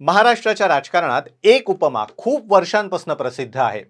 महाराष्ट्राच्या राजकारणात एक उपमा खूप वर्षांपासून प्रसिद्ध आहे.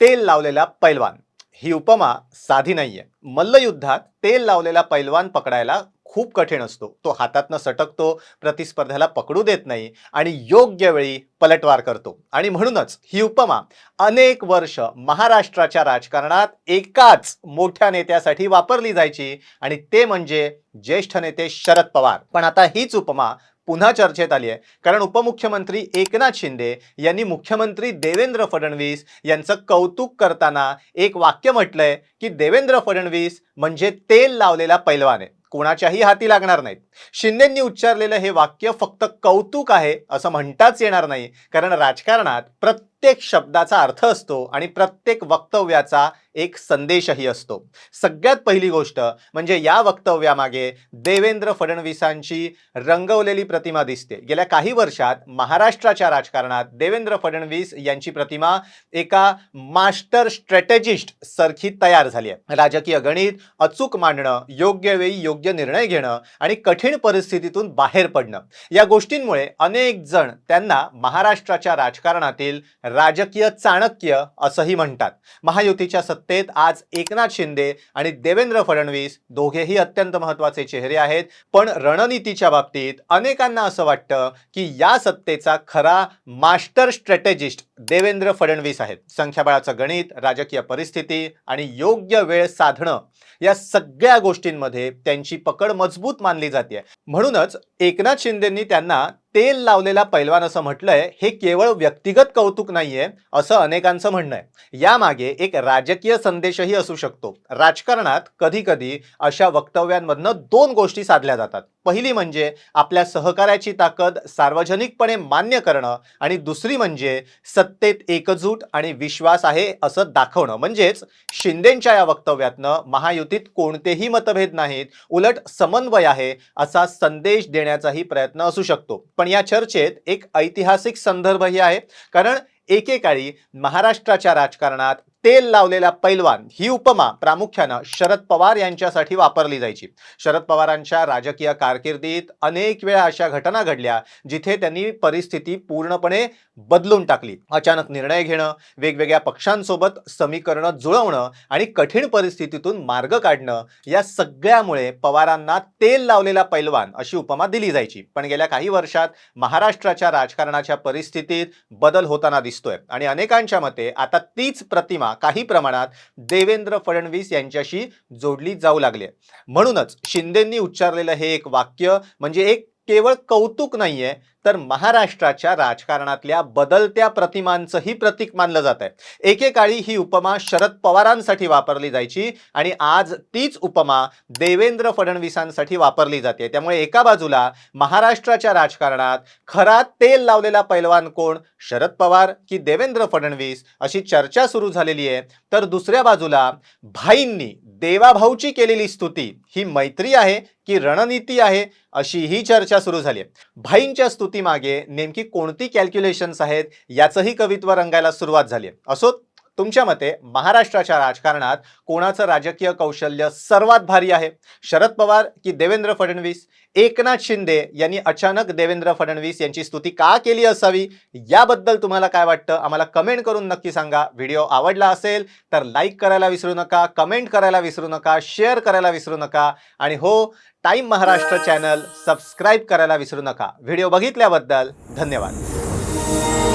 तेल लावलेला पैलवान. ही उपमा साधी नाहीये. मल्लयुद्धात तेल लावलेला पैलवान पकडायला खूप कठीण असतो. तो हातातनं सटकतो, प्रतिस्पर्ध्याला पकडू देत नाही आणि योग्य वेळी पलटवार करतो. आणि म्हणूनच ही उपमा अनेक वर्ष महाराष्ट्राच्या राजकारणात एकाच मोठ्या नेत्यासाठी वापरली जायची आणि ते म्हणजे ज्येष्ठ नेते शरद पवार. पण आता हीच उपमा पुन्हा चर्चेत आली आहे, कारण उपमुख्यमंत्री एकनाथ शिंदे यांनी मुख्यमंत्री देवेंद्र फडणवीस यांचं कौतुक करताना एक वाक्य म्हटलंय की देवेंद्र फडणवीस म्हणजे तेल लावलेला पैलवान आहे, कोणाच्याही हाती लागणार नाहीत. शिंदेंनी उच्चारलेलं हे वाक्य फक्त कौतुक आहे असं म्हणताच येणार नाही, कारण राजकारणात प्रत्येक शब्दाचा अर्थ असतो आणि प्रत्येक वक्तव्याचा एक संदेशही असतो. सगळ्यात पहिली गोष्ट म्हणजे या वक्तव्यामागे देवेंद्र फडणवीसांची रंगवलेली प्रतिमा दिसते. गेल्या काही वर्षात महाराष्ट्राच्या राजकारणात देवेंद्र फडणवीस यांची प्रतिमा एका मास्टर स्ट्रॅटेजिस्ट सारखी तयार झाली आहे. राजकीय गणित अचूक मांडणं, योग्य वेळी योग्य निर्णय घेणं आणि कठीण परिस्थितीतून बाहेर पडणं, या गोष्टींमुळे अनेक जण त्यांना महाराष्ट्राच्या राजकारणातील राजकीय चाणक्य असंही म्हणतात. महायुतीच्या सत्तेत आज एकनाथ शिंदे आणि देवेंद्र फडणवीस दोघेही अत्यंत महत्त्वाचे चेहरे आहेत, पण रणनीतीच्या बाबतीत अनेकांना असं वाटतं की या सत्तेचा खरा मास्टर स्ट्रॅटेजिस्ट देवेंद्र फडणवीस आहेत. संख्याबळाचं गणित, राजकीय परिस्थिती आणि योग्य वेळ साधणं, या सगळ्या गोष्टींमध्ये त्यांची पकड मजबूत मानली जाते. म्हणूनच एकनाथ शिंदेंनी त्यांना तेल लावलेला पैलवान असं म्हटलंय. हे केवळ व्यक्तिगत कौतुक नाहीये असं अनेकांचं म्हणणं आहे. यामागे एक राजकीय संदेशही असू शकतो. राजकारणात कधी कधी अशा वक्तव्यांमधनं दोन गोष्टी साधल्या जातात. पहिली म्हणजे आपल्या सहकार्याची ताकद सार्वजनिकपणे मान्य करणं आणि दुसरी म्हणजे सत्तेत एकजूट आणि विश्वास आहे असं दाखवणं. म्हणजेच शिंदेंच्या या वक्तव्यातनं महायुतीत कोणतेही मतभेद नाहीत, उलट समन्वय आहे असा संदेश देण्याचाही प्रयत्न असू शकतो. पण या चर्चेत एक ऐतिहासिक संदर्भही आहे, कारण एकेकाळी महाराष्ट्राच्या राजकारणात तेल लावलेला पैलवान ही उपमा प्रामुख्यानं शरद पवार यांच्यासाठी वापरली जायची. शरद पवारांच्या राजकीय कारकिर्दीत अनेक वेळा अशा घटना घडल्या जिथे त्यांनी परिस्थिती पूर्णपणे बदलून टाकली. अचानक निर्णय घेणं, वेगवेगळ्या पक्षांसोबत समीकरणं जुळवणं आणि कठीण परिस्थितीतून मार्ग काढणं, या सगळ्यामुळे पवारांना तेल लावलेला पैलवान अशी उपमा दिली जायची. पण गेल्या काही वर्षात महाराष्ट्राच्या राजकारणाच्या परिस्थितीत बदल होताना दिसतोय आणि अनेकांच्या मते आता तीच प्रतिमा काही प्रमाणात देवेंद्र फडणवीस यांच्याशी जोडली जाऊ लागली. म्हणूनच शिंदेंनी उच्चारलेलं हे एक वाक्य म्हणजे एक केवळ कौतुक नाहीये, तर महाराष्ट्राच्या राजकारणातल्या बदलत्या प्रतिमांचंही प्रतीक मानलं जात आहे. एकेकाळी ही उपमा शरद पवारांसाठी वापरली जायची आणि आज तीच उपमा देवेंद्र फडणवीसांसाठी वापरली जाते. त्यामुळे एका बाजूला महाराष्ट्राच्या राजकारणात खरा तेल लावलेला पैलवान कोण, शरद पवार की देवेंद्र फडणवीस, अशी चर्चा सुरू झालेली आहे. तर दुसऱ्या बाजूला भाईंनी देवाभाऊची केलेली स्तुती ही मैत्री आहे की रणनीती आहे, अशी ही चर्चा सुरू झाली आहे. भाईंच्या स्तुती मागे नेमकी कोणती कॅल्क्युलेशन्स आहेत याचंही कवित्व रंगायला सुरुवात झाली आहे. असो, तुमच्या मते महाराष्ट्राच्या राजकारणात कोणाचं राजकीय कौशल्य सर्वात भारी आहे, शरद पवार की देवेंद्र फडणवीस? एकनाथ शिंदे यांनी अचानक देवेंद्र फडणवीस यांची स्तुती का केली असावी, याबद्दल तुम्हाला काय वाटतं आम्हाला कमेंट करून नक्की सांगा. व्हिडिओ आवडला असेल तर लाईक करायला विसरू नका, कमेंट करायला विसरू नका, शेअर करायला विसरू नका आणि हो, टाइम महाराष्ट्र चॅनल सबस्क्राईब करायला विसरू नका. व्हिडिओ बघितल्याबद्दल धन्यवाद.